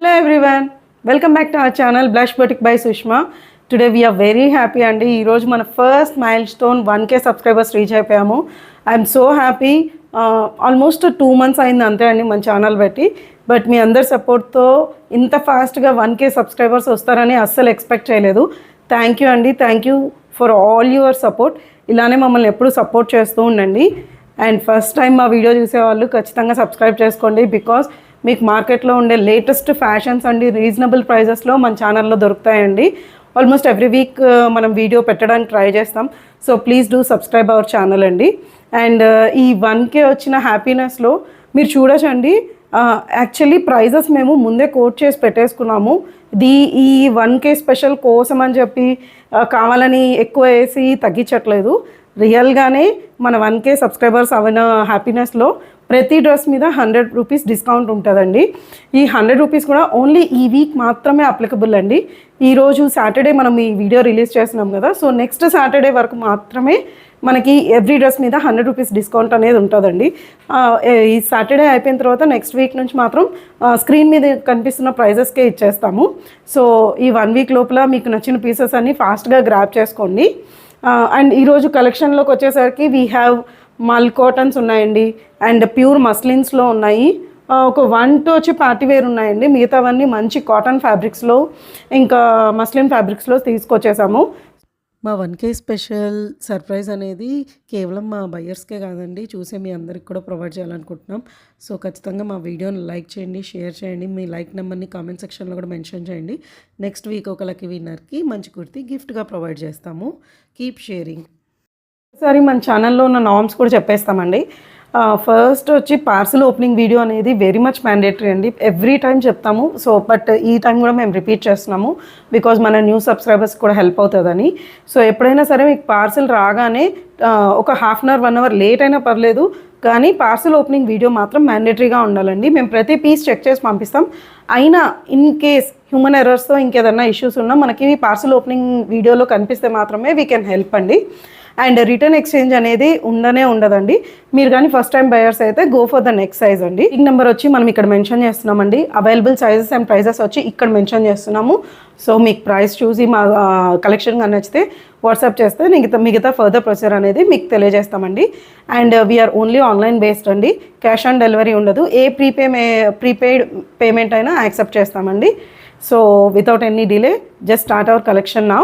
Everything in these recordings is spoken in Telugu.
Hello everyone, welcome back to our channel Blush Boutique by Sushma. Today we are very happy and ee roju mana first milestone 1k subscribers reach ayipoyamu. I am so happy. Almost 2 months ayindi ante andi మన ఛానల్ పెట్టి, బట్ మీ అందరి సపోర్ట్తో ఇంత ఫాస్ట్గా 1k సబ్స్క్రైబర్స్ వస్తారని అస్సలు ఎక్స్పెక్ట్ చేయలేదు. థ్యాంక్ యూ అండి, thank you for all your support. ఇలానే మమ్మల్ని ఎప్పుడు సపోర్ట్ చేస్తూ ఉండండి. అండ్ ఫస్ట్ టైం మా వీడియో చూసేవాళ్ళు ఖచ్చితంగా సబ్స్క్రైబ్ చేసుకోండి, బికాస్ మీకు మార్కెట్లో ఉండే లేటెస్ట్ ఫ్యాషన్స్ అండి రీజనబుల్ ప్రైజెస్లో మన ఛానల్లో దొరుకుతాయండి. ఆల్మోస్ట్ ఎవ్రీ వీక్ మనం వీడియో పెట్టడానికి ట్రై చేస్తాం. So please do subscribe our channel అండి. అండ్ ఈ 1k వచ్చిన హ్యాపీనెస్లో మీరు చూడొచ్చండి, యాక్చువల్లీ ప్రైజెస్ మేము ముందే కోట్ చేసి పెట్టేసుకున్నాము. ఈ 1k స్పెషల్ కోసం అని చెప్పి కావాలని ఎక్కువ వేసి తగ్గించట్లేదు. రియల్గానే మన 1k సబ్స్క్రైబర్స్ అవన హ్యాపీనెస్లో ప్రతి డ్రెస్ మీద 100 రూపీస్ డిస్కౌంట్ ఉంటుందండి. ఈ 100 రూపీస్ కూడా ఓన్లీ ఈ వీక్ మాత్రమే అప్లికబుల్ అండి. ఈరోజు సాటర్డే మనం ఈ వీడియో రిలీజ్ చేస్తున్నాం కదా, సో నెక్స్ట్ సాటర్డే వరకు మాత్రమే మనకి ఎవ్రీ డ్రెస్ మీద 100 రూపీస్ డిస్కౌంట్ అనేది ఉంటుందండి. ఈ సాటర్డే అయిపోయిన తర్వాత నెక్స్ట్ వీక్ నుంచి మాత్రం స్క్రీన్ మీద కనిపిస్తున్న ప్రైజెస్కే ఇచ్చేస్తాము. సో ఈ 1 వీక్ లోపల మీకు నచ్చిన పీసెస్ అన్నీ ఫాస్ట్గా గ్రాప్ చేసుకోండి. అండ్ ఈరోజు కలెక్షన్లోకి వచ్చేసరికి వీ హ్యావ్ మల్ కాటన్స్ ఉన్నాయండి, అండ్ ప్యూర్ మస్లిన్స్లో ఉన్నాయి. ఒక 1-2 వచ్చి పార్టీవేర్ ఉన్నాయండి, మిగతావన్నీ మంచి కాటన్ ఫ్యాబ్రిక్స్లో ఇంకా మస్లిన్ ఫ్యాబ్రిక్స్లో తీసుకొచ్చేసాము. మా 1k స్పెషల్ సర్ప్రైజ్ అనేది కేవలం మా బయ్యర్స్కే కాదండి, చూసే మీ అందరికి కూడా ప్రొవైడ్ చేయాలనుకుంటున్నాం. సో ఖచ్చితంగా మా వీడియోని లైక్ చేయండి, షేర్ చేయండి, మీ లైక్ నెంబర్ని కామెంట్ సెక్షన్లో కూడా మెన్షన్ చేయండి. నెక్స్ట్ వీక్ ఒక లక్కీ విన్నర్కి మంచి కుర్తీ గిఫ్ట్గా ప్రొవైడ్ చేస్తాము. Keep sharing. ఒకసారి మన ఛానల్లో ఉన్న నార్మ్స్ కూడా చెప్పేస్తామండి. ఫస్ట్ వచ్చి పార్సల్ ఓపెనింగ్ వీడియో అనేది వెరీ మచ్ మ్యాండేటరీ అండి, ఎవ్రీ టైం చెప్తాము. సో బట్ ఈ టైం కూడా మేము రిపీట్ చేస్తున్నాము, బికాజ్ మన న్యూ సబ్స్క్రైబర్స్ కూడా హెల్ప్ అవుతుందని. సో ఎప్పుడైనా సరే మీకు పార్సల్ రాగానే ఒక half an hour 1 hour late అయినా పర్లేదు, కానీ పార్సల్ ఓపెనింగ్ వీడియో మాత్రం మ్యాండేటరీగా ఉండాలండి. మేము ప్రతి పీస్ చెక్ చేసి పంపిస్తాం. అయినా ఇన్ కేస్ హ్యూమన్ ఎర్రర్స్తో ఇంకేదన్నా ఇష్యూస్ ఉన్నా మనకి పార్సల్ ఓపెనింగ్ వీడియోలో కనిపిస్తే మాత్రమే వీ కెన్ హెల్ప్ అండి. అండ్ రిటర్న్ ఎక్స్చేంజ్ అనేది ఉండదండి. మీరు కానీ ఫస్ట్ టైం బయర్స్ అయితే go for the next size అండి. ఈ నెంబర్ వచ్చి మనం ఇక్కడ మెన్షన్ చేస్తున్నామండి. అవైలబుల్ సైజెస్ అండ్ ప్రైజెస్ వచ్చి ఇక్కడ మెన్షన్ చేస్తున్నాము. సో మీకు ప్రైస్ చూసి మా కలెక్షన్ కానీ నచ్చితే వాట్సాప్ చేస్తే మిగతా ఫర్దర్ ప్రొసీజర్ అనేది మీకు తెలియజేస్తామండి. And we're only online based అండి, క్యాష్ ఆన్ డెలివరీ ఉండదు. ఏ ప్రీపెయిడ్ పేమెంట్ అయినా యాక్సెప్ట్ చేస్తామండి. So without any delay just start our collection now.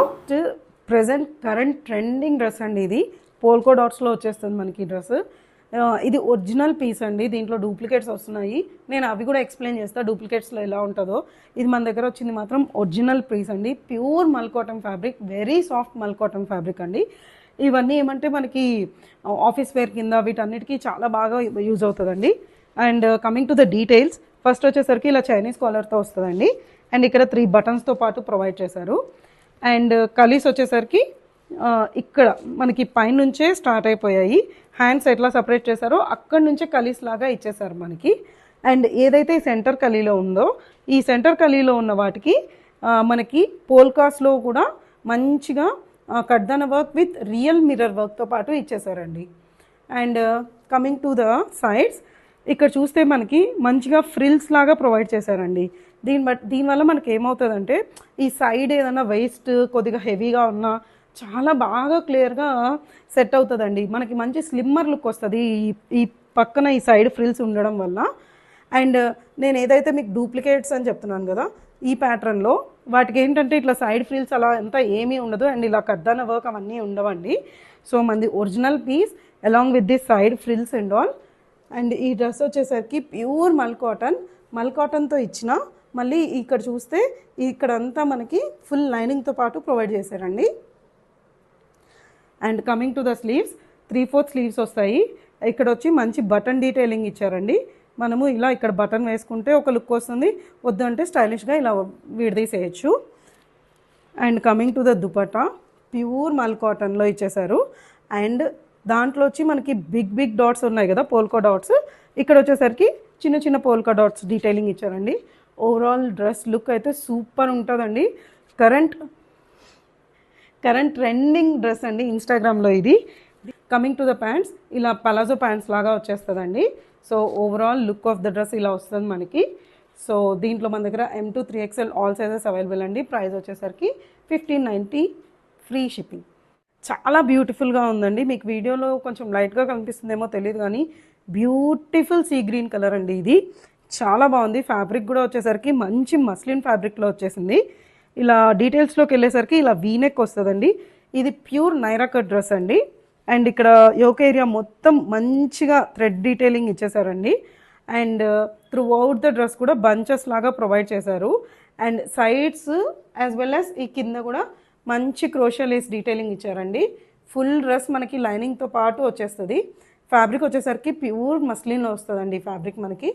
Current trending dress అండి, ఇది పోల్కో డాట్స్లో వచ్చేస్తుంది మనకి ఈ డ్రెస్. ఇది ఒరిజినల్ పీస్ అండి, దీంట్లో డూప్లికేట్స్ వస్తున్నాయి. నేను అవి కూడా ఎక్స్ప్లెయిన్ చేస్తాను డూప్లికేట్స్లో ఎలా ఉంటుందో. ఇది మన దగ్గర వచ్చింది మాత్రం ఒరిజినల్ పీస్ అండి, ప్యూర్ మల్ కాటన్ ఫ్యాబ్రిక్, వెరీ సాఫ్ట్ మల్ కాటన్ ఫ్యాబ్రిక్ అండి. ఇవన్నీ ఏమంటే మనకి ఆఫీస్ వేర్ కింద వీటన్నిటికీ చాలా బాగా యూజ్ అవుతుందండి. And coming to the details, first వచ్చేసరికి ఇలా చైనీస్ కాలర్తో వస్తుందండి. అండ్ ఇక్కడ 3 బటన్స్తో పాటు ప్రొవైడ్ చేశారు. అండ్ కలీస్ వచ్చేసరికి ఇక్కడ మనకి పైనుంచే స్టార్ట్ అయిపోయాయి. హ్యాండ్స్ ఎట్లా సపరేట్ చేశారో అక్కడి నుంచే కలీస్ లాగా ఇచ్చేసారు మనకి. అండ్ ఏదైతే సెంటర్ కలీలో ఉందో ఈ సెంటర్ కలీలో ఉన్న వాటికి మనకి పోల్కాస్లో కూడా మంచిగా కడ్దాన వర్క్ విత్ రియల్ మిర్రర్ వర్క్తో పాటు ఇచ్చేసారండి. And coming to the sides, ఇక్కడ చూస్తే మనకి మంచిగా ఫ్రిల్స్ లాగా ప్రొవైడ్ చేశారండి. దీనివల్ల మనకి ఏమవుతుందంటే ఈ సైడ్ ఏదైనా వేస్ట్ కొద్దిగా హెవీగా ఉన్నా చాలా బాగా క్లియర్గా సెట్ అవుతుందండి. మనకి మంచి స్లిమ్మర్ లుక్ వస్తుంది ఈ పక్కన ఈ సైడ్ ఫ్రిల్స్ ఉండడం వల్ల. అండ్ నేను ఏదైతే మీకు డూప్లికేట్స్ అని చెప్తున్నాను కదా, ఈ ప్యాటర్న్లో వాటికి ఏంటంటే ఇట్లా సైడ్ ఫ్రిల్స్ అలా అంతా ఏమీ ఉండదు, అండ్ ఇలా కద్దాన వర్క్ అవన్నీ ఉండవండి. సో మనది original piece along with this side frills and all. And ఈ డ్రెస్ వచ్చేసరికి ప్యూర్ మల్ కాటన్తో ఇచ్చిన, మళ్ళీ ఇక్కడ చూస్తే ఇక్కడంతా మనకి ఫుల్ లైనింగ్తో పాటు ప్రొవైడ్ చేశారండి. And coming to the sleeves, 3/4 sleeves వస్తాయి. ఇక్కడ వచ్చి మంచి బటన్ డీటెయిలింగ్ ఇచ్చారండి. మనము ఇలా ఇక్కడ బటన్ వేసుకుంటే ఒక లుక్ వస్తుంది, వద్దంటే స్టైలిష్గా ఇలా విడదీసేయచ్చు. And coming to the dupatta, pure మల్ కాటన్లో ఇచ్చేసారు. అండ్ దాంట్లో వచ్చి మనకి బిగ్ డాట్స్ ఉన్నాయి కదా పోల్కా డాట్స్, ఇక్కడ వచ్చేసరికి చిన్న పోల్కా డాట్స్ డీటెయిలింగ్ ఇచ్చారండి. ఓవరాల్ డ్రెస్ లుక్ అయితే సూపర్ ఉంటుందండి. కరెంట్ ట్రెండింగ్ డ్రెస్ అండి ఇన్స్టాగ్రామ్లో ఇది. కమింగ్ టు ద ప్యాంట్స్, ఇలా పలాజో ప్యాంట్స్ లాగా వచ్చేస్తుందండి. So overall look of the dress ఇలా వస్తుంది మనకి. సో దీంట్లో మన దగ్గర M2 3XL all sizes available అండి. ప్రైస్ వచ్చేసరికి 1590 ఫ్రీ షిప్పింగ్. చాలా బ్యూటిఫుల్గా ఉందండి. మీకు వీడియోలో కొంచెం లైట్గా కనిపిస్తుందేమో తెలియదు కానీ బ్యూటిఫుల్ సీ గ్రీన్ కలర్ అండి. ఇది చాలా బాగుంది. ఫ్యాబ్రిక్ కూడా వచ్చేసరికి మంచి మస్లిన్ ఫ్యాబ్రిక్లో వచ్చేసింది. ఇలా డీటెయిల్స్లోకి వెళ్ళేసరికి ఇలా వీనెక్ వస్తుందండి. ఇది ప్యూర్ నైరా కట్ డ్రెస్ అండి. అండ్ ఇక్కడ యోక్ ఏరియా మొత్తం మంచిగా థ్రెడ్ డీటెయిలింగ్ ఇచ్చేసారండి. And throughout the dress కూడా బంచెస్ లాగా ప్రొవైడ్ చేశారు. And sides as well as ఈ కింద కూడా మంచి క్రోషియా లేస్ డీటెయిలింగ్ ఇచ్చారండి. ఫుల్ డ్రెస్ మనకి లైనింగ్తో పాటు వచ్చేస్తుంది. ఫ్యాబ్రిక్ వచ్చేసరికి ప్యూర్ మస్లిన్లో వస్తుందండి ఫ్యాబ్రిక్ మనకి.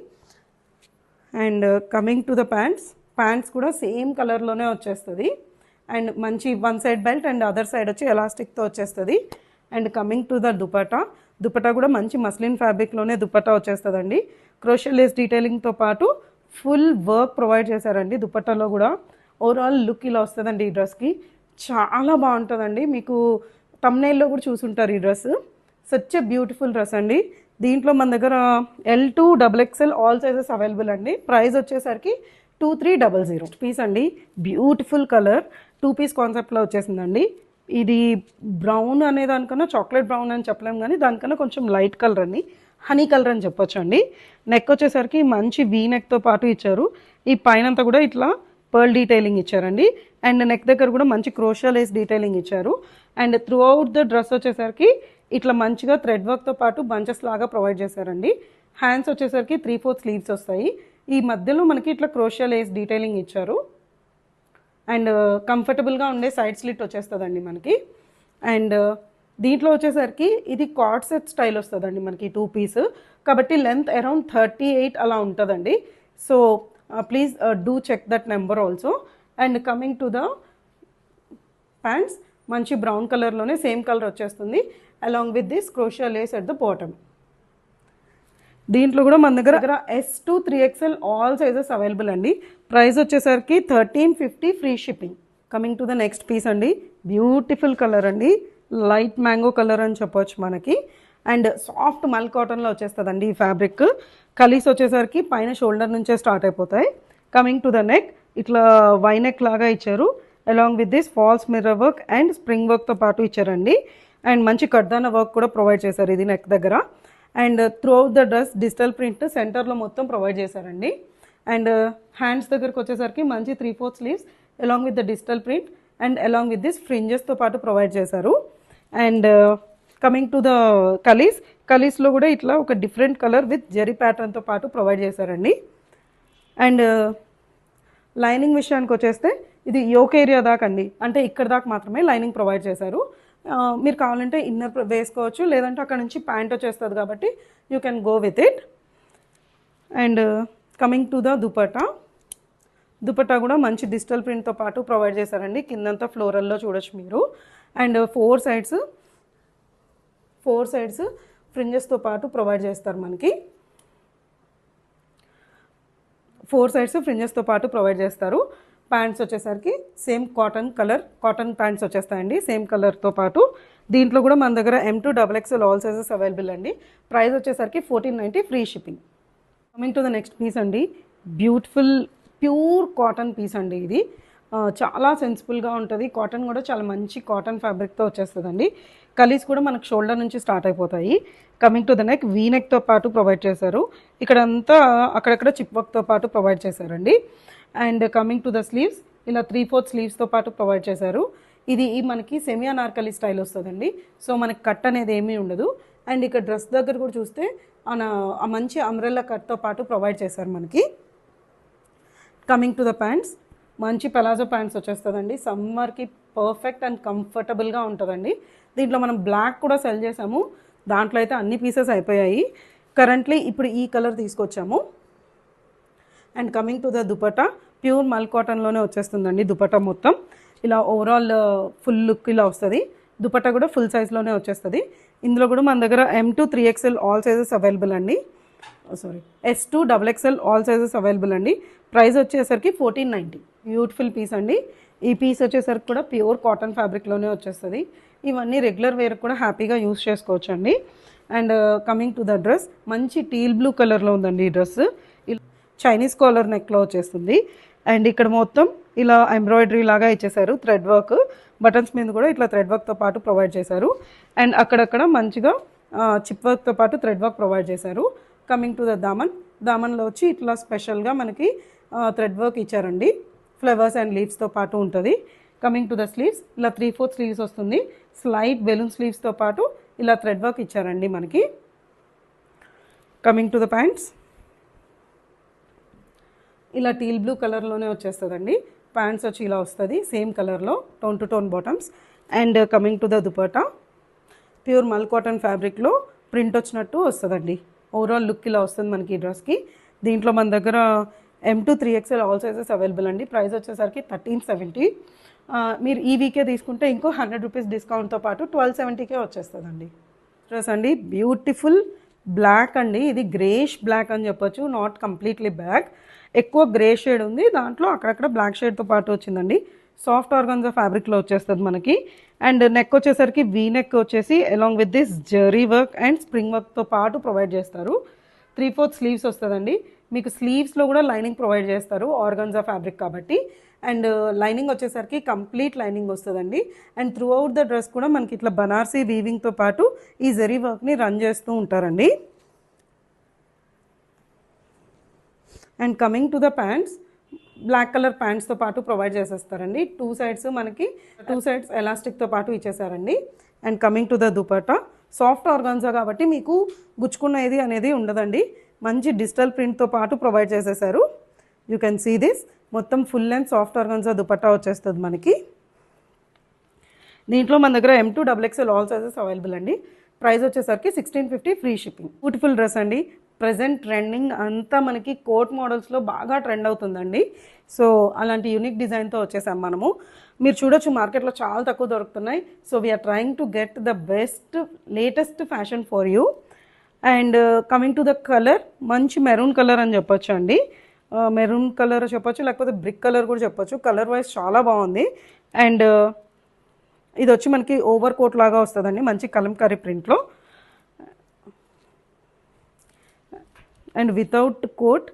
And coming to the pants కూడా సేమ్ కలర్లోనే వచ్చేస్తుంది. అండ్ మంచి one side belt and other side వచ్చి ఎలాస్టిక్తో వచ్చేస్తుంది. And coming to the dupatta కూడా మంచి మస్లిన్ ఫ్యాబ్రిక్లోనే దుపట్టా వచ్చేస్తుందండి. క్రోషియా లేస్ డీటెయిలింగ్తో పాటు ఫుల్ వర్క్ ప్రొవైడ్ చేశారండి దుపట్టాలో కూడా. ఓవరాల్ లుక్ ఇలా వస్తుందండి ఈ డ్రెస్కి. చాలా బాగుంటుందండి. మీకు తమ్నైల్లో కూడా చూసుంటారు ఈ dress. Such a beautiful dress అండి. దీంట్లో మన దగ్గర L2 XXL all sizes available అండి. ప్రైస్ వచ్చేసరికి 2300 పీస్ అండి. బ్యూటిఫుల్ కలర్ 2 పీస్ కాన్సెప్ట్లో వచ్చేసిందండి. ఇది బ్రౌన్ అనే దానికన్నా చాక్లెట్ బ్రౌన్ అని చెప్పలేము కానీ దానికన్నా కొంచెం లైట్ కలర్ అండి, హనీ కలర్ అని చెప్పొచ్చు అండి. నెక్ వచ్చేసరికి మంచి వీ నెక్తో పాటు ఇచ్చారు. ఈ పైనంతా కూడా ఇట్లా పర్ల్ డీటెయిలింగ్ ఇచ్చారండి. అండ్ నెక్ దగ్గర కూడా మంచి క్రోషియా లేస్ డీటెయిలింగ్ ఇచ్చారు. And throughout the dress వచ్చేసరికి ఇట్లా మంచిగా థ్రెడ్ వర్క్తో పాటు బంచెస్ లాగా ప్రొవైడ్ చేశారండి. హ్యాండ్స్ వచ్చేసరికి 3/4 స్లీవ్స్ వస్తాయి. ఈ మధ్యలో మనకి ఇట్లా క్రోషియా లేస్ డీటెయిలింగ్ ఇచ్చారు. అండ్ కంఫర్టబుల్గా ఉండే సైడ్ స్లిట్ వచ్చేస్తుందండి మనకి. అండ్ దీంట్లో వచ్చేసరికి ఇది కార్డ్ సెట్ స్టైల్ వస్తుందండి మనకి 2 పీస్ కాబట్టి లెంత్ అరౌండ్ 38 అలా ఉంటుందండి. So please do check that number also. And coming to the pants మంచి బ్రౌన్ కలర్లోనే సేమ్ కలర్ వచ్చేస్తుంది along with this crochet lace at the bottom. దీంట్లో కూడా మన దగ్గర S2 3XL all sizes available అండి. ప్రైస్ వచ్చేసరికి 1350 free shipping. Coming to the next piece అండి. బ్యూటిఫుల్ కలర్ అండి, లైట్ మ్యాంగో కలర్ అని చెప్పొచ్చు మనకి. అండ్ సాఫ్ట్ మల్ కాటన్లో వచ్చేస్తుందండి ఈ ఫ్యాబ్రిక్. కలీస్ వచ్చేసరికి పైన షోల్డర్ నుంచే స్టార్ట్ అయిపోతాయి. కమింగ్ టు ద నెక్ ఇట్లా వై నెక్ లాగా ఇచ్చారు along with this falls mirror work and spring వర్క్తో పాటు ఇచ్చారండి. అండ్ మంచి కడ్దాన వర్క్ కూడా ప్రొవైడ్ చేశారు ఇది నెక్ దగ్గర. And throughout the dress digital print సెంటర్లో మొత్తం ప్రొవైడ్ చేశారండి. అండ్ హ్యాండ్స్ దగ్గరకు వచ్చేసరికి మంచి 3/4 sleeves along with the digital print and along with this ఫ్రింజెస్తో పాటు ప్రొవైడ్ చేశారు. అండ్ కమింగ్ టు ద కలీస్లో కూడా ఇట్లా ఒక డిఫరెంట్ కలర్ విత్ జెరీ ప్యాటర్న్తో పాటు ప్రొవైడ్ చేశారండి. అండ్ లైనింగ్ విషయానికి వచ్చేస్తే ఇది యోక్ ఏరియా దాకా అండి, అంటే ఇక్కడ దాకా మాత్రమే లైనింగ్ ప్రొవైడ్ చేశారు. మీరు కావాలంటే ఇన్నర్ వేసుకోవచ్చు, లేదంటే అక్కడ నుంచి ప్యాంట్ వచ్చేస్తుంది కాబట్టి you can go with it. And coming to the dupatta కూడా మంచి డిజిటల్ ప్రింట్తో పాటు ప్రొవైడ్ చేశారండి. కిందంతా ఫ్లోరల్లో చూడొచ్చు మీరు. అండ్ ఫోర్ సైడ్స్ ఫ్రింజెస్తో పాటు ప్రొవైడ్ చేస్తారు మనకి. 4 సైడ్స్ ఫ్రింజెస్తో పాటు ప్రొవైడ్ చేస్తారు. ప్యాంట్స్ వచ్చేసరికి సేమ్ కాటన్ ప్యాంట్స్ వచ్చేస్తాయండి సేమ్ కలర్తో పాటు. దీంట్లో కూడా మన దగ్గర M2 XXL all sizes available అండి. ప్రైస్ వచ్చేసరికి 1490 free shipping. Coming to the next piece అండి. బ్యూటిఫుల్ ప్యూర్ కాటన్ పీస్ అండి ఇది. చాలా సెన్సిబుల్గా ఉంటుంది. కాటన్ కూడా చాలా మంచి కాటన్ ఫ్యాబ్రిక్తో వచ్చేస్తుందండి. కలీస్ కూడా మనకు షోల్డర్ నుంచి స్టార్ట్ అయిపోతాయి. Coming to the neck V నెక్తో పాటు ప్రొవైడ్ చేశారు. ఇక్కడంతా అక్కడక్కడ చిప్ వర్క్తో పాటు ప్రొవైడ్ చేశారండి. And coming to the sleeves ఇలా 3/4 స్లీవ్స్తో పాటు ప్రొవైడ్ చేశారు. ఇది మనకి సెమీ అనార్కలి స్టైల్ వస్తుందండి. సో మనకి కట్ అనేది ఏమీ ఉండదు. అండ్ ఇక్కడ డ్రెస్ దగ్గర కూడా చూస్తే ఆ మంచి అంబ్రెల్లా కట్తో పాటు ప్రొవైడ్ చేశారు మనకి. కమింగ్ టు ద ప్యాంట్స్ మంచి పెలాజో ప్యాంట్స్ వచ్చేస్తుందండి. సమ్మర్కి పర్ఫెక్ట్ అండ్ కంఫర్టబుల్గా ఉంటుందండి. దీంట్లో మనం బ్లాక్ కూడా సెల్ చేసాము, దాంట్లో అయితే అన్ని పీసెస్ అయిపోయాయి. కరెంట్లీ ఇప్పుడు ఈ కలర్ తీసుకొచ్చాము. And coming to the dupatta pure మల్ కాటన్లోనే వచ్చేస్తుందండి. దుపట్టా మొత్తం ఇలా ఓవరాల్ ఫుల్ లుక్ ఇలా వస్తుంది. దుపట్టా కూడా ఫుల్ సైజ్లోనే వచ్చేస్తుంది. ఇందులో కూడా మన దగ్గర M2 3XL all sizes available అండి. S2 XXL all sizes available అండి. ప్రైస్ వచ్చేసరికి 1490. బ్యూటిఫుల్ పీస్ అండి. ఈ పీస్ వచ్చేసరికి కూడా ప్యూర్ కాటన్ ఫ్యాబ్రిక్లోనే వచ్చేస్తుంది. ఇవన్నీ రెగ్యులర్ వేర్ కూడా హ్యాపీగా యూస్ చేసుకోవచ్చు అండి. And coming to the dress మంచి టీల్ బ్లూ కలర్లో ఉందండి ఈ డ్రెస్. చైనీస్ కాలర్ నెక్లో వచ్చేస్తుంది. అండ్ ఇక్కడ మొత్తం ఇలా ఎంబ్రాయిడరీ లాగా ఇచ్చేసారు, థ్రెడ్ వర్క్. బటన్స్ మీద కూడా ఇట్లా థ్రెడ్ వర్క్తో పాటు ప్రొవైడ్ చేశారు. అండ్ అక్కడక్కడ మంచిగా చిప్ వర్క్తో పాటు థ్రెడ్ వర్క్ ప్రొవైడ్ చేశారు. కమింగ్ టు ద దామన్లో వచ్చి ఇట్లా స్పెషల్గా మనకి థ్రెడ్ వర్క్ ఇచ్చారండి, ఫ్లవర్స్ అండ్ లీవ్స్తో పాటు ఉంటుంది. కమింగ్ టు ద స్లీవ్స్, ఇలా 3/4 స్లీవ్స్ వస్తుంది. స్లైట్ బెలూన్ స్లీవ్స్తో పాటు ఇలా థ్రెడ్ వర్క్ ఇచ్చారండి మనకి. కమింగ్ టు ద ప్యాంట్స్, ఇలా టీల్ బ్లూ కలర్లోనే వచ్చేస్తుందండి. ప్యాంట్స్ వచ్చి ఇలా వస్తుంది సేమ్ కలర్లో, tone to tone bottoms. And coming to the dupatta, pure మల్ కాటన్ ఫ్యాబ్రిక్లో ప్రింట్ వచ్చినట్టు వస్తుందండి. ఓవరాల్ లుక్ ఇలా వస్తుంది మనకి ఈ డ్రెస్కి. దీంట్లో మన దగ్గర M to 3XL all sizes available అండి. ప్రైస్ వచ్చేసరికి 1370. మీరు ఈ వీకే తీసుకుంటే ఇంకో 100 రూపీస్ డిస్కౌంట్తో పాటు 1270కే వచ్చేస్తుందండి. డ్రెస్ అండి బ్యూటిఫుల్ బ్లాక్ అండి, ఇది గ్రేష్ బ్లాక్ అని చెప్పొచ్చు, నాట్ కంప్లీట్లీ బ్లాక్. ఎక్కువ గ్రే షేడ్ ఉంది, దాంట్లో అక్కడక్కడ బ్లాక్ షేడ్తో పాటు వచ్చిందండి. సాఫ్ట్ ఆర్గాన్జా ఫ్యాబ్రిక్లో వచ్చేస్తుంది మనకి. అండ్ నెక్ వచ్చేసరికి వీ నెక్ వచ్చేసి along with this zari work and spring వర్క్తో పాటు ప్రొవైడ్ చేస్తారు. 3/4 స్లీవ్స్ వస్తుందండి. మీకు స్లీవ్స్లో కూడా లైనింగ్ ప్రొవైడ్ చేస్తారు, ఆర్గాన్జా ఫ్యాబ్రిక్ కాబట్టి. అండ్ లైనింగ్ వచ్చేసరికి కంప్లీట్ లైనింగ్ వస్తుందండి. And throughout the dress కూడా మనకి ఇట్లా బనార్సీ వీవింగ్తో పాటు ఈ జరీ వర్క్ని రన్ చేస్తూ ఉంటారండి. And coming to the pants, black colour ప్యాంట్స్తో పాటు ప్రొవైడ్ చేసేస్తారండి. టూ సైడ్స్ ఎలాస్టిక్తో పాటు ఇచ్చేసారండి. And coming to the dupatta, soft organza కాబట్టి మీకు గుచ్చుకునేది అనేది ఉండదండి. మంచి డిజిటల్ ప్రింట్తో పాటు ప్రొవైడ్ చేసేసారు. యూ కెన్ సీ దిస్, మొత్తం full length soft organza dupatta వచ్చేస్తుంది మనకి. దీంట్లో మన దగ్గర M to XXL all sizes available అండి. ప్రైస్ వచ్చేసరికి 1650 ఫ్రీ షిప్పింగ్. బ్యూటిఫుల్ డ్రెస్ అండి. ప్రజెంట్ ట్రెండింగ్ అంతా మనకి కోట్ మోడల్స్లో బాగా ట్రెండ్ అవుతుందండి. సో అలాంటి యూనిక్ డిజైన్తో వచ్చేసాం మనము. మీరు చూడొచ్చు మార్కెట్లో చాలా తక్కువ దొరుకుతున్నాయి. So we are trying to get the best latest fashion for you. And coming to the colour, మంచి మెరూన్ కలర్ అని చెప్పొచ్చు అండి. మెరూన్ కలర్ చెప్పొచ్చు, లేకపోతే బ్రిక్ కలర్ కూడా చెప్పొచ్చు. కలర్ వైజ్ చాలా బాగుంది. అండ్ ఇది వచ్చి మనకి ఓవర్ కోట్ లాగా వస్తుందండి, మంచి కలంకారీ ప్రింట్లో. అండ్ వితౌట్ కోట్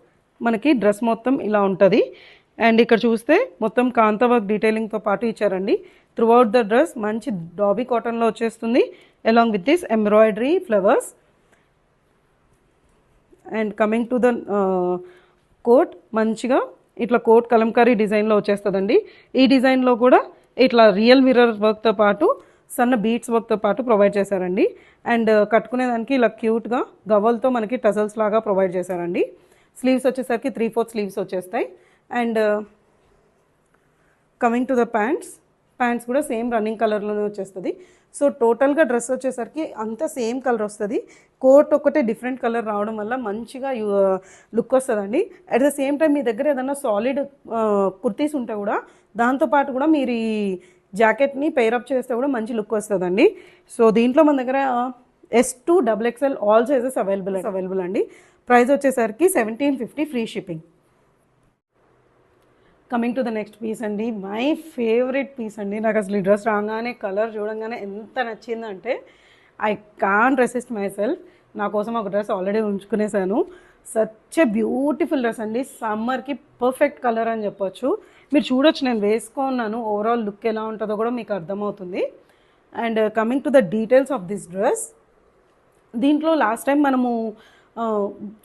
మనకి డ్రెస్ మొత్తం ఇలా ఉంటుంది. అండ్ ఇక్కడ చూస్తే మొత్తం కాంతా వర్క్ డీటెయిలింగ్తో పాటు ఇచ్చారండి. త్రూ అవుట్ ద డ్రెస్ మంచి డాబీ కాటన్లో వచ్చేస్తుంది, along with this embroidery flowers. And coming to the coat, మంచిగా ఇట్లా కోట్ కలంకారీ డిజైన్లో వచ్చేస్తుందండి. ఈ డిజైన్లో కూడా ఇట్లా రియల్ మిర్రర్ వర్క్తో పాటు సన్న బీట్స్ వర్క్తో పాటు ప్రొవైడ్ చేశారండి. అండ్ కట్టుకునేదానికి ఇలా క్యూట్గా గవ్వలతో మనకి టజల్స్ లాగా ప్రొవైడ్ చేశారండి. స్లీవ్స్ వచ్చేసరికి 3/4 స్లీవ్స్ వచ్చేస్తాయి. And coming to the pants కూడా సేమ్ రన్నింగ్ కలర్లోనే వచ్చేస్తుంది. సో టోటల్గా డ్రెస్ వచ్చేసరికి అంతా సేమ్ కలర్ వస్తుంది. కోట్ ఒకటే డిఫరెంట్ కలర్ రావడం వల్ల మంచిగా లుక్ వస్తుందండి. అట్ ద సేమ్ టైం మీ దగ్గర ఏదైనా సాలిడ్ కుర్తీస్ ఉంటే కూడా దాంతోపాటు కూడా మీరు ఈ జాకెట్ని పేరప్ చేస్తే కూడా మంచి లుక్ వస్తుందండి. సో దీంట్లో మన దగ్గర S to XXL all sizes available అండి. ప్రైస్ వచ్చేసరికి 1750 free shipping. Coming to the next piece అండి, మై ఫేవరెట్ పీస్ అండి. నాకు అసలు ఈ డ్రెస్ రాగానే కలర్ చూడంగానే ఎంత నచ్చిందంటే I can't resist myself. నా కోసం ఒక డ్రెస్ ఆల్రెడీ ఉంచుకునేసాను. సచ్ ఎ బ్యూటిఫుల్ డ్రెస్ అండి, సమ్మర్కి పర్ఫెక్ట్ కలర్ అని చెప్పొచ్చు. మీరు చూడొచ్చు, నేను వేసుకున్నాను, ఓవరాల్ లుక్ ఎలా ఉంటుందో కూడా మీకు అర్థమవుతుంది. And coming to the details of this dress, దీంట్లో లాస్ట్ టైం మనము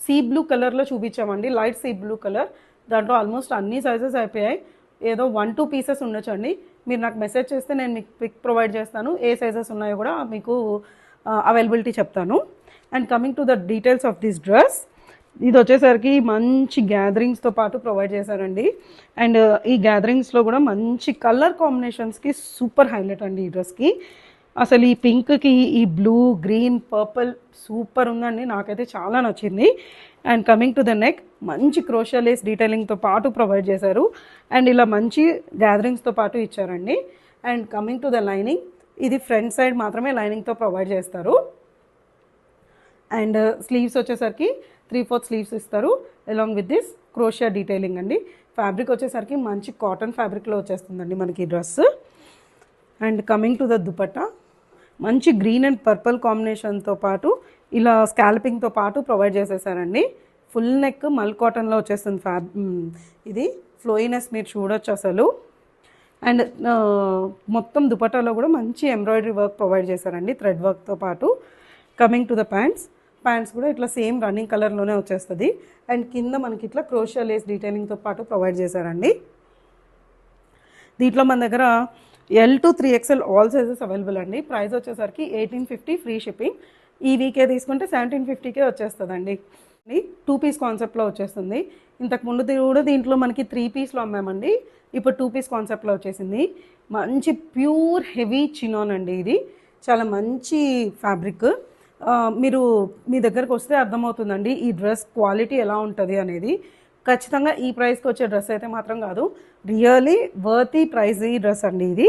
సీ బ్లూ కలర్లో చూపించామండి, లైట్ సీ బ్లూ కలర్. దాంట్లో ఆల్మోస్ట్ అన్ని సైజెస్ అయిపోయాయి. ఏదో 1-2 పీసెస్ ఉండొచ్చండి. మీరు నాకు మెసేజ్ చేస్తే నేను మీకు పిక్ ప్రొవైడ్ చేస్తాను, ఏ సైజెస్ ఉన్నాయో కూడా మీకు అవైలబిలిటీ చెప్తాను. And coming to the details of this dress, ఇది వచ్చేసరికి మంచి గ్యాదరింగ్స్తో పాటు ప్రొవైడ్ చేశారండి. అండ్ ఈ గ్యాదరింగ్స్లో కూడా మంచి కలర్ కాంబినేషన్స్కి సూపర్ హైలైట్ అండి ఈ డ్రెస్కి. అసలు ఈ పింక్కి ఈ బ్లూ, గ్రీన్, పర్పుల్ సూపర్ ఉందండి, నాకైతే చాలా నచ్చింది. And coming to the neck, మంచి క్రోషియా లేస్ డీటెయిలింగ్తో పాటు ప్రొవైడ్ చేశారు. అండ్ ఇలా మంచి గ్యాదరింగ్స్తో పాటు ఇచ్చారండి. And coming to the lining, ఇది ఫ్రంట్ సైడ్ మాత్రమే లైనింగ్తో ప్రొవైడ్ చేస్తారు. అండ్ స్లీవ్స్ వచ్చేసరికి 3/4 స్లీవ్స్ ఇస్తారు, అలాంగ్ విత్ దిస్ క్రోషియా డీటెయిలింగ్ అండి. ఫ్యాబ్రిక్ వచ్చేసరికి మంచి కాటన్ ఫ్యాబ్రిక్లో వచ్చేస్తుందండి మనకి dress. And coming to the dupatta, మంచి గ్రీన్ అండ్ పర్పుల్ కాంబినేషన్తో పాటు ఇలా స్కాల్పింగ్తో పాటు ప్రొవైడ్ చేసేసారండి. ఫుల్ నెక్ మల్ కాటన్లో వచ్చేస్తుంది ఇది ఫ్లోయినెస్ మీరు చూడొచ్చు అసలు. అండ్ మొత్తం దుపట్టాలో కూడా మంచి ఎంబ్రాయిడరీ వర్క్ ప్రొవైడ్ చేశారండి థ్రెడ్ వర్క్తో పాటు. కమింగ్ టు ద ప్యాంట్స్ కూడా ఇట్లా సేమ్ రన్నింగ్ కలర్లోనే వచ్చేస్తుంది. అండ్ కింద మనకి ఇట్లా క్రోషియా లేస్ డీటెయిలింగ్తో పాటు ప్రొవైడ్ చేశారండి. దీంట్లో మన దగ్గర L to 3XL all sizes available అండి. ప్రైస్ వచ్చేసరికి 1850 ఫ్రీ షిప్పింగ్. ఈ వీకే తీసుకుంటే 1750కే వచ్చేస్తుందండి. 2 పీస్ కాన్సెప్ట్లో వచ్చేస్తుంది. ఇంతకుముందు కూడా దీంట్లో మనకి 3 పీస్లో అమ్మామండి, ఇప్పుడు 2 పీస్ కాన్సెప్ట్లో వచ్చేసింది. మంచి ప్యూర్ హెవీ చినాన్ అండి, ఇది చాలా మంచి ఫ్యాబ్రిక్. మీరు మీ దగ్గరకు వస్తే అర్థమవుతుందండి ఈ డ్రెస్ క్వాలిటీ ఎలా ఉంటుంది అనేది. ఖచ్చితంగా ఈ ప్రైస్కి వచ్చే డ్రెస్ అయితే మాత్రం కాదు, రియలీ వర్తీ ప్రైస్ ఈ డ్రెస్ అండి ఇది.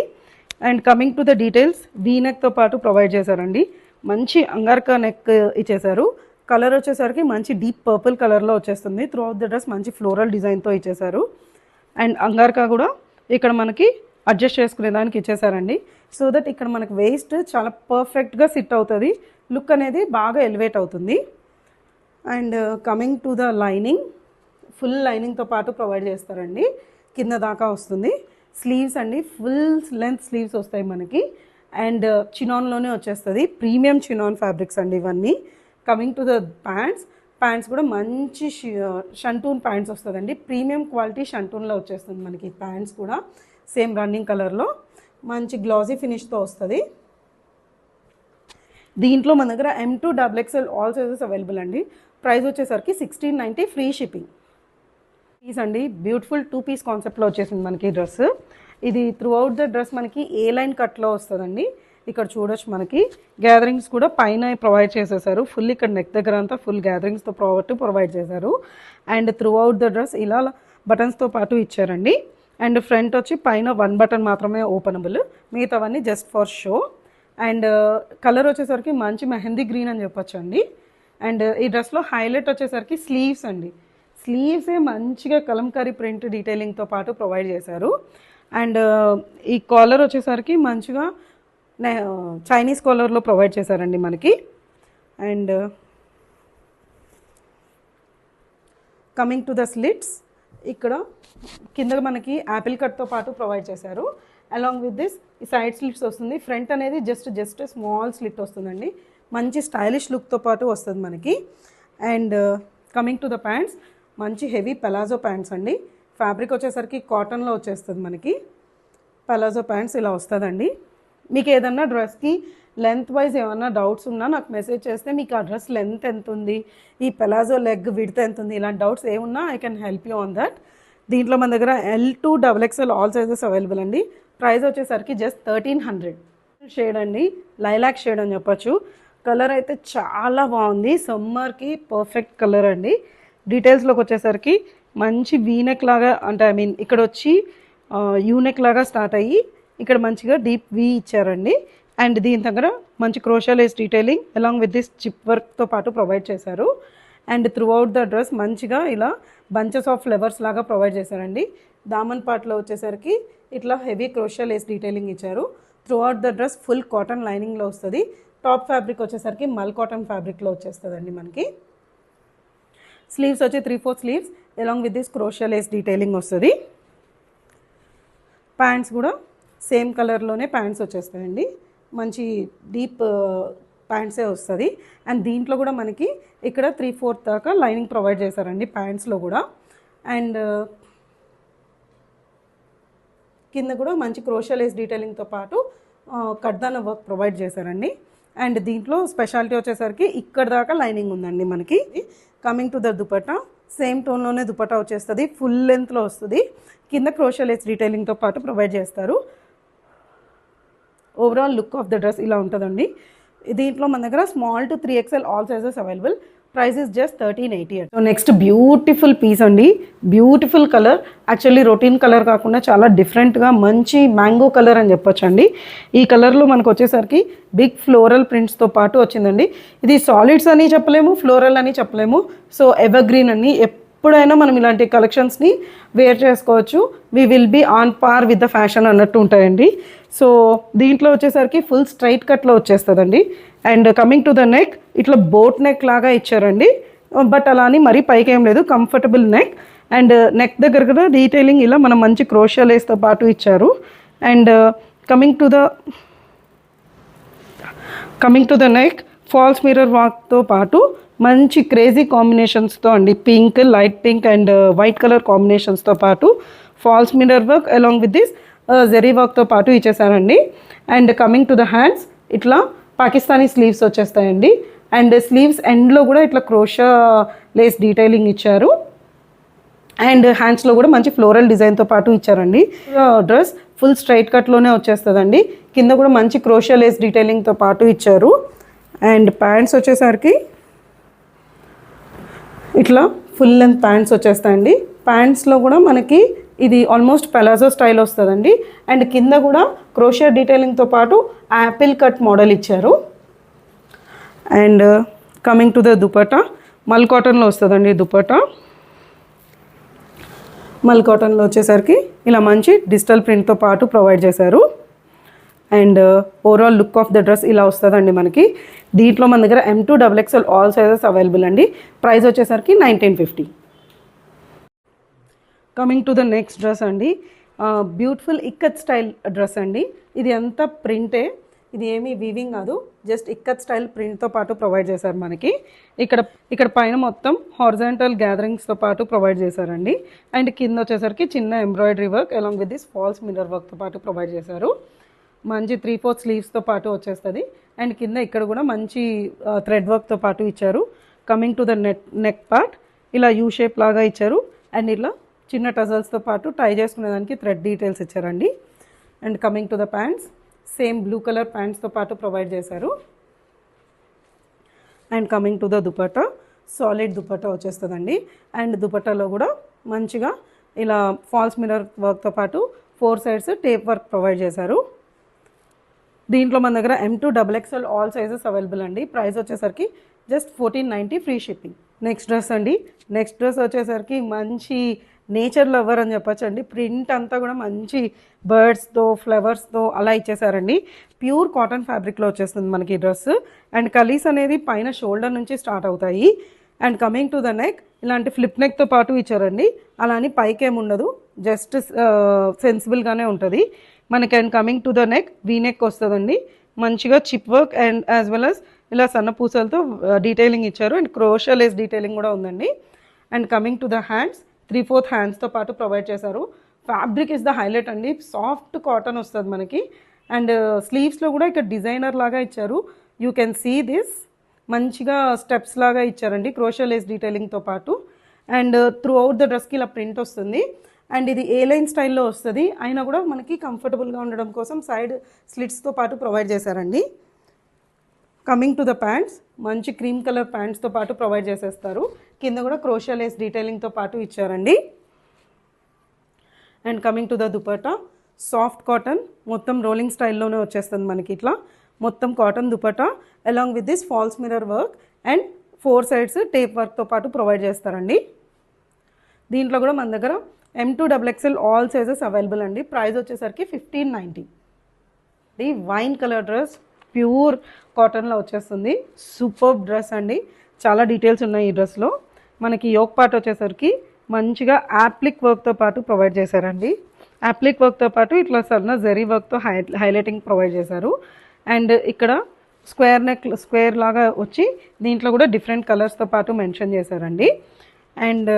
And coming to the details, V నెక్తో పాటు ప్రొవైడ్ చేశారండి. మంచి అంగార్కా నెక్ ఇచ్చేశారు. కలర్ వచ్చేసరికి మంచి డీప్ పర్పుల్ కలర్లో వచ్చేస్తుంది. త్రూ అవుట్ ద డ్రెస్ మంచి ఫ్లోరల్ డిజైన్తో ఇచ్చేశారు. అండ్ అంగార్కా కూడా ఇక్కడ మనకి అడ్జస్ట్ చేసుకునే దానికి ఇచ్చేసారండి. సో దట్ ఇక్కడ మనకి వేస్ట్ చాలా పర్ఫెక్ట్గా సిట్ అవుతుంది, లుక్ అనేది బాగా ఎలివేట్ అవుతుంది. And coming to the lining, full లైనింగ్తో పాటు ప్రొవైడ్ చేస్తారండి, కింద దాకా వస్తుంది. స్లీవ్స్ అండి, ఫుల్ లెంత్ స్లీవ్స్ వస్తాయి మనకి. అండ్ చినాన్లోనే వచ్చేస్తుంది, ప్రీమియం చినాన్ ఫ్యాబ్రిక్స్ అండి ఇవన్నీ. కమింగ్ టు ద ప్యాంట్స్ కూడా మంచి షంటూన్ ప్యాంట్స్ వస్తుందండి, ప్రీమియం క్వాలిటీ షంటూన్లో వచ్చేస్తుంది మనకి. ప్యాంట్స్ కూడా సేమ్ రన్నింగ్ కలర్లో మంచి గ్లాసీ ఫినిష్తో వస్తుంది. దీంట్లో మన దగ్గర M to XXL all sizes available అండి. ప్రైస్ వచ్చేసరికి 1690 ఫ్రీ షిప్పింగ్. పీస్ అండి, బ్యూటిఫుల్ 2 పీస్ కాన్సెప్ట్లో వచ్చేసింది మనకి డ్రెస్. ఇది త్రూ అవుట్ ద డ్రెస్ మనకి ఏ లైన్ కట్లో వస్తుందండి. ఇక్కడ చూడొచ్చు మనకి గ్యాదరింగ్స్ కూడా పైన ప్రొవైడ్ చేసేసారు. ఫుల్ ఇక్కడ నెక్ దగ్గర అంతా ఫుల్ గ్యాదరింగ్స్తో ప్రొవైడ్ చేశారు. And throughout the dress ఇలా బటన్స్తో పాటు ఇచ్చారండి. అండ్ ఫ్రంట్ వచ్చి పైన 1 బటన్ మాత్రమే ఓపెనబుల్, మిగతావన్నీ just for show. And colour వచ్చేసరికి మంచి మెహందీ గ్రీన్ అని చెప్పొచ్చు అండి. అండ్ ఈ డ్రెస్లో హైలైట్ వచ్చేసరికి స్లీవ్స్ అండి, స్లీవ్సే మంచిగా కలంకారీ ప్రింట్ డీటెయిలింగ్తో పాటు ప్రొవైడ్ చేశారు. అండ్ ఈ కాలర్ వచ్చేసరికి మంచిగా చైనీస్ కాలర్లో ప్రొవైడ్ చేశారండి మనకి. And coming to the slits, ఇక్కడ కింద మనకి యాపిల్ కట్తో పాటు ప్రొవైడ్ చేశారు. అలాంగ్ విత్ దిస్ ఈ సైడ్ స్లిట్స్ వస్తుంది. ఫ్రంట్ అనేది జస్ట్ స్మాల్ స్లిట్ వస్తుందండి, మంచి స్టైలిష్ లుక్తో పాటు వస్తుంది మనకి. And coming to the pants, మంచి హెవీ పలాజో ప్యాంట్స్ అండి. ఫ్యాబ్రిక్ వచ్చేసరికి కాటన్లో వచ్చేస్తుంది మనకి. పలాజో ప్యాంట్స్ ఇలా వస్తుందండి. మీకు ఏదన్నా డ్రెస్కి లెంత్ వైజ్ ఏమన్నా డౌట్స్ ఉన్నా నాకు మెసేజ్ చేస్తే, మీకు ఆ డ్రెస్ లెంత్ ఎంత ఉంది, ఈ పలాజో లెగ్ విడ్త్ ఎంత ఉంది, ఇలాంటి డౌట్స్ ఏమున్నా I can help you on that. దీంట్లో మన దగ్గర L to XXL all sizes available అండి. ప్రైస్ వచ్చేసరికి జస్ట్ 1300. షేడ్ అండి, లైలాక్ షేడ్ అని చెప్పొచ్చు. కలర్ అయితే చాలా బాగుంది, సమ్మర్కి పర్ఫెక్ట్ కలర్ అండి. డీటెయిల్స్లోకి వచ్చేసరికి మంచి వీనెక్ లాగా, అంటే ఐ మీన్ ఇక్కడ వచ్చి యూనెక్ లాగా స్టార్ట్ అయ్యి ఇక్కడ మంచిగా డీప్ వీ ఇచ్చారండి. అండ్ దీని దగ్గర మంచి crochet lace detailing along with this chip వర్క్తో పాటు ప్రొవైడ్ చేశారు. And throughout the dress మంచిగా ఇలా బంచెస్ ఆఫ్ ఫ్లవర్స్ లాగా ప్రొవైడ్ చేశారండి. దామన్ పార్ట్లో వచ్చేసరికి ఇట్లా హెవీ క్రోషియా లేస్ డీటెయిలింగ్ ఇచ్చారు. Throughout the dress full cotton లైనింగ్లో వస్తుంది. టాప్ ఫ్యాబ్రిక్ వచ్చేసరికి మల్ కాటన్ ఫ్యాబ్రిక్లో వచ్చేస్తుందండి మనకి. స్లీవ్స్ వచ్చి 3/4 sleeves along with this crochet lace detailing వస్తుంది. ప్యాంట్స్ కూడా సేమ్ కలర్లోనే ప్యాంట్స్ వచ్చేస్తాయండి, మంచి డీప్ ప్యాంట్సే వస్తుంది. అండ్ దీంట్లో కూడా మనకి ఇక్కడ 3/4 దాకా లైనింగ్ ప్రొవైడ్ చేశారండి ప్యాంట్స్లో కూడా. అండ్ కింద కూడా మంచి క్రోషియా లేస్ డీటెయిలింగ్తో పాటు కడ్దాన వర్క్ ప్రొవైడ్ చేశారండి. అండ్ దీంట్లో స్పెషాలిటీ వచ్చేసరికి ఇక్కడ దాకా లైనింగ్ ఉందండి మనకి. Coming to the dupatta, same టోన్లోనే దుపట్టా వచ్చేస్తుంది, ఫుల్ లెంత్లో వస్తుంది. కింద క్రోషియా లేస్ డీటెయిలింగ్తో పాటు ప్రొవైడ్ చేస్తారు. Overall look of the dress ఇలా ఉంటుందండి. దీంట్లో మన దగ్గర small to 3XL all sizes available. Price is just 1380. So next beautiful piece అండి, beautiful colour. Actually routine colour కాకుండా చాలా డిఫరెంట్గా మంచి మ్యాంగో కలర్ అని చెప్పొచ్చు అండి. ఈ కలర్లో మనకు వచ్చేసరికి బిగ్ ఫ్లోరల్ ప్రింట్స్తో పాటు వచ్చిందండి. ఇది సాలిడ్స్ అని చెప్పలేము, ఫ్లోరల్ అని చెప్పలేము. సో ఎవర్ గ్రీన్ అని, ఎప్పుడైనా మనం ఇలాంటి కలెక్షన్స్ని వేర్ చేసుకోవచ్చు. We will be on par with the fashion అన్నట్టు ఉంటాయండి. సో దీంట్లో వచ్చేసరికి ఫుల్ స్ట్రైట్ కట్లో వచ్చేస్తుందండి. And coming to the neck, ఇట్లా బోట్ నెక్ లాగా ఇచ్చారండి. బట్ అలా అని మరీ పైకి ఏం లేదు, కంఫర్టబుల్ నెక్. అండ్ నెక్ దగ్గర కూడా డీటెయిలింగ్ ఇలా మనం మంచి క్రోషియా లేస్తో పాటు ఇచ్చారు. And coming to the neck falls mirror వర్క్తో పాటు మంచి క్రేజీ కాంబినేషన్స్తో అండి, pink, light pink and white colour కాంబినేషన్స్తో పాటు falls mirror work along with this zari వర్క్తో పాటు ఇచ్చేసానండి. And coming to the hands ఇట్లా పాకిస్తానీ స్లీవ్స్ వచ్చేస్తాయండి. అండ్ స్లీవ్స్ ఎండ్లో కూడా ఇట్లా క్రోషా లేస్ డీటెయిలింగ్ ఇచ్చారు. అండ్ హ్యాండ్స్లో కూడా మంచి ఫ్లోరల్ డిజైన్తో పాటు ఇచ్చారండి. డ్రెస్ ఫుల్ స్ట్రైట్ కట్లోనే వచ్చేస్తుందండి. కింద కూడా మంచి క్రోషా లేస్ డీటెయిలింగ్తో పాటు ఇచ్చారు. అండ్ ప్యాంట్స్ వచ్చేసరికి ఇట్లా ఫుల్ లెంత్ ప్యాంట్స్ వచ్చేస్తాయండి. ప్యాంట్స్లో కూడా మనకి ఇది ఆల్మోస్ట్ పెలాజో స్టైల్ వస్తుందండి. అండ్ కింద కూడా క్రోషియా డీటెయిలింగ్తో పాటు యాపిల్ కట్ మోడల్ ఇచ్చారు. And coming to the dupatta మల్ కాటన్లో వస్తుందండి. దుపట్టా మల్ కాటన్లో వచ్చేసరికి ఇలా మంచి డిజిటల్ ప్రింట్తో పాటు ప్రొవైడ్ చేశారు. And overall look of the dress ఇలా వస్తుందండి మనకి. దీంట్లో మన దగ్గర M2 XXL all sizes available అండి. ప్రైస్ వచ్చేసరికి 1950. Coming to the next dress అండి, బ్యూటిఫుల్ ఇక్కత్ స్టైల్ డ్రెస్ అండి. ఇది అంతా ప్రింటే, ఇది ఏమీ వీవింగ్ కాదు, జస్ట్ ఇక్కత్ స్టైల్ ప్రింట్తో పాటు ప్రొవైడ్ చేశారు మనకి. ఇక్కడ పైన మొత్తం హారిజాంటల్ గ్యాదరింగ్స్తో పాటు ప్రొవైడ్ చేశారండి. అండ్ కింద వచ్చేసరికి చిన్న embroidery work along with this falls mirror వర్క్తో పాటు ప్రొవైడ్ చేశారు. మంచి 3/4 స్లీవ్స్తో పాటు వచ్చేస్తుంది. అండ్ కింద ఇక్కడ కూడా మంచి థ్రెడ్ వర్క్తో పాటు ఇచ్చారు. Coming to the neck part ఇలా యూ షేప్ లాగా ఇచ్చారు. అండ్ ఇలా చిన్న టజల్స్తో పాటు టై చేసుకునేదానికి థ్రెడ్ డీటెయిల్స్ ఇచ్చారండి. And coming to the pants same blue colour ప్యాంట్స్తో పాటు ప్రొవైడ్ చేశారు. And coming to the dupatta solid dupatta వచ్చేస్తుందండి. అండ్ దుపట్టాలో కూడా మంచిగా ఇలా ఫాల్స్ మిర్రర్ వర్క్తో పాటు 4 సైడ్స్ టేప్ వర్క్ ప్రొవైడ్ చేశారు. దీంట్లో మన దగ్గర M2 XXL all sizes available అండి. ప్రైస్ వచ్చేసరికి just 1490 free shipping. Next dress అండి, నెక్స్ట్ డ్రెస్ వచ్చేసరికి మంచి నేచర్ లవర్ అని చెప్పచ్చు అండి. ప్రింట్ అంతా కూడా మంచి బర్డ్స్తో ఫ్లవర్స్తో అలా ఇచ్చేసారండి. ప్యూర్ కాటన్ ఫ్యాబ్రిక్లో వచ్చేస్తుంది మనకి డ్రెస్. అండ్ కలీస్ అనేది పైన షోల్డర్ నుంచి స్టార్ట్ అవుతాయి. And coming to the neck ఇలాంటి ఫ్లిప్ నెక్తో పాటు ఇచ్చారండి. అలా అని పైకి ఏమి ఉండదు, జస్ట్ సెన్సిబుల్గానే ఉంటుంది మనకి. And coming to the neck V neck వస్తుందండి. మంచిగా chip work and as well as ఇలా సన్న పూసలతో డీటెయిలింగ్ ఇచ్చారు. అండ్ క్రోషియా లేస్ డీటెయిలింగ్ కూడా ఉందండి. And coming to the hands 3/4 హ్యాండ్స్తో పాటు ప్రొవైడ్ చేశారు. ఫ్యాబ్రిక్ ఇస్ ద హైలైట్ అండి, సాఫ్ట్ కాటన్ వస్తుంది మనకి. అండ్ స్లీవ్స్లో కూడా ఇక్కడ డిజైనర్ లాగా ఇచ్చారు. యూ కెన్ సీ దిస్ మంచిగా స్టెప్స్ లాగా ఇచ్చారండి క్రోషియా లేస్ డీటెయిలింగ్తో పాటు. అండ్ త్రూ అవుట్ ద డ్రెస్కి ఇలా ప్రింట్ వస్తుంది. అండ్ ఇది ఏ లైన్ స్టైల్లో వస్తుంది అయినా కూడా మనకి కంఫర్టబుల్గా ఉండడం కోసం సైడ్ స్లిట్స్తో పాటు ప్రొవైడ్ చేశారండి. కమింగ్ టు ద ప్యాంట్స్ మంచి క్రీమ్ కలర్ ప్యాంట్స్తో పాటు ప్రొవైడ్ చేసేస్తారు. కింద కూడా క్రోషియా లేస్ డీటెయిలింగ్తో పాటు ఇచ్చారండి. And coming to the dupatta soft cotton మొత్తం రోలింగ్ స్టైల్లోనే వచ్చేస్తుంది మనకి. ఇట్లా మొత్తం cotton dupatta along with this falls mirror work and 4 sides tape వర్క్తో పాటు ప్రొవైడ్ చేస్తారండి. దీంట్లో కూడా మన దగ్గర M2 XXL all sizes available అండి. ప్రైస్ వచ్చేసరికి 1590. ఇది వైన్ కలర్ డ్రెస్ ప్యూర్ కాటన్లో వచ్చేస్తుంది. సూపర్ డ్రెస్ అండి, చాలా డీటెయిల్స్ ఉన్నాయి ఈ డ్రెస్లో. మనకి యోక్ పార్ట్ వచ్చేసరికి మంచిగా యాప్లిక్ వర్క్తో పాటు ప్రొవైడ్ చేశారండి. యాప్లిక్ వర్క్తో పాటు ఇట్లా సన్న జరీ వర్క్తో హైలైటింగ్ ప్రొవైడ్ చేశారు. అండ్ ఇక్కడ స్క్వేర్ లాగా వచ్చి దీంట్లో కూడా డిఫరెంట్ కలర్స్తో పాటు మెన్షన్ చేశారండి. అండ్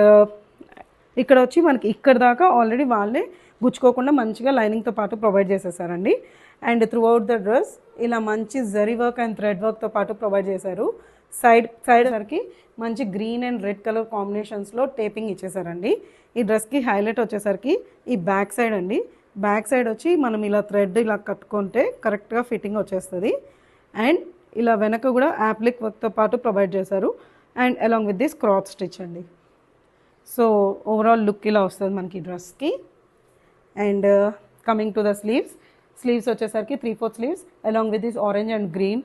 ఇక్కడ వచ్చి మనకి ఇక్కడ దాకా ఆల్రెడీ వాళ్ళే గుచ్చుకోకుండా మంచిగా లైనింగ్తో పాటు ప్రొవైడ్ చేసేసారండి. And throughout the dress ఇలా మంచి జరీ వర్క్ అండ్ థ్రెడ్ వర్క్తో పాటు ప్రొవైడ్ చేశారు. సైడ్ సరికి మంచి గ్రీన్ అండ్ రెడ్ కలర్ కాంబినేషన్స్లో టేపింగ్ ఇచ్చేసారండి. ఈ డ్రెస్కి హైలైట్ వచ్చేసరికి ఈ బ్యాక్ సైడ్ అండి. బ్యాక్ సైడ్ వచ్చి మనం ఇలా థ్రెడ్ ఇలా కట్టుకుంటే కరెక్ట్గా ఫిట్టింగ్ వచ్చేస్తుంది. అండ్ ఇలా వెనక కూడా యాప్లిక్ వర్క్తో పాటు ప్రొవైడ్ చేశారు. And along with this cross stitch అండి. సో ఓవరాల్ లుక్ ఇలా వస్తుంది మనకి డ్రెస్కి. And coming to the sleeves వచ్చేసరికి 3/4 sleeves along with this orange and green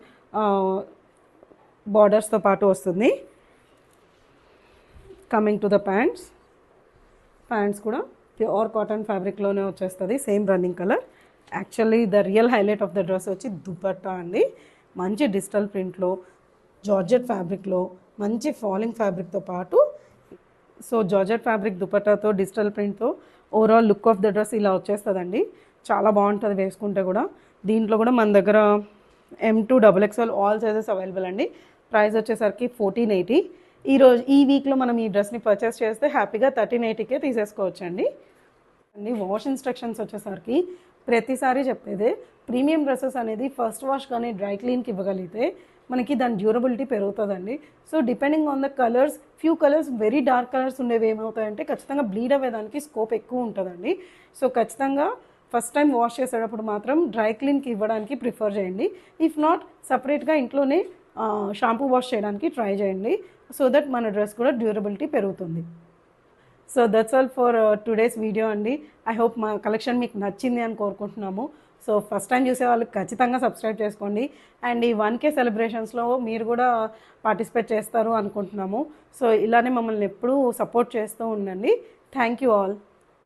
బార్డర్స్తో పాటు వస్తుంది. కమింగ్ టు ద ప్యాంట్స్ కూడా ప్యూర్ కాటన్ ఫ్యాబ్రిక్లోనే వచ్చేస్తుంది, same running colour. Actually the real highlight of the dress వచ్చి దుపట్టా అండి. మంచి డిజిటల్ ప్రింట్లో జార్జెట్ ఫ్యాబ్రిక్లో మంచి ఫాలింగ్ ఫ్యాబ్రిక్తో పాటు సో జార్జెట్ ఫ్యాబ్రిక్ దుపట్టాతో డిజిటల్ ప్రింట్తో overall look of the dress ఇలా వచ్చేస్తుందండి. చాలా బాగుంటుంది వేసుకుంటే కూడా. దీంట్లో కూడా మన దగ్గర M2XXL ఆల్ సైజెస్ అవైలబుల్ అండి. ప్రైస్ వచ్చేసరికి 1480. ఈ వీక్లో మనం ఈ డ్రెస్ని పర్చేస్ చేస్తే హ్యాపీగా 1380కే తీసేసుకోవచ్చండి. వాష్ ఇన్స్ట్రక్షన్స్ వచ్చేసరికి ప్రతిసారి చెప్పేదే, ప్రీమియం డ్రెస్సెస్ అనేది ఫస్ట్ వాష్ కానీ డ్రై క్లీన్కి ఇవ్వగలిగితే మనకి దాని డ్యూరబిలిటీ పెరుగుతుందండి. So depending on the colours, few colours very dark colours ఉండేవి ఏమవుతాయంటే ఖచ్చితంగా బ్లీడ్ అవ్వేదానికి స్కోప్ ఎక్కువ ఉంటుందండి. సో ఖచ్చితంగా ఫస్ట్ టైం వాష్ చేసేటప్పుడు మాత్రం డ్రై క్లీన్కి ఇవ్వడానికి ప్రిఫర్ చేయండి. ఇఫ్ నాట్ సపరేట్గా ఇంట్లోనే షాంపూ వాష్ చేయడానికి ట్రై చేయండి. సో దట్ మన డ్రెస్ కూడా డ్యూరబిలిటీ పెరుగుతుంది. So that's all for today's video అండి. ఐ హోప్ మా కలెక్షన్ మీకు నచ్చింది అని కోరుకుంటున్నాము. సో ఫస్ట్ టైం చూసే వాళ్ళు ఖచ్చితంగా సబ్స్క్రైబ్ చేసుకోండి. అండ్ ఈ 1K సెలబ్రేషన్స్లో మీరు కూడా పార్టిసిపేట్ చేస్తారు అనుకుంటున్నాము. సో ఇలానే మమ్మల్ని ఎప్పుడూ సపోర్ట్ చేస్తూ ఉండండి. Thank you all.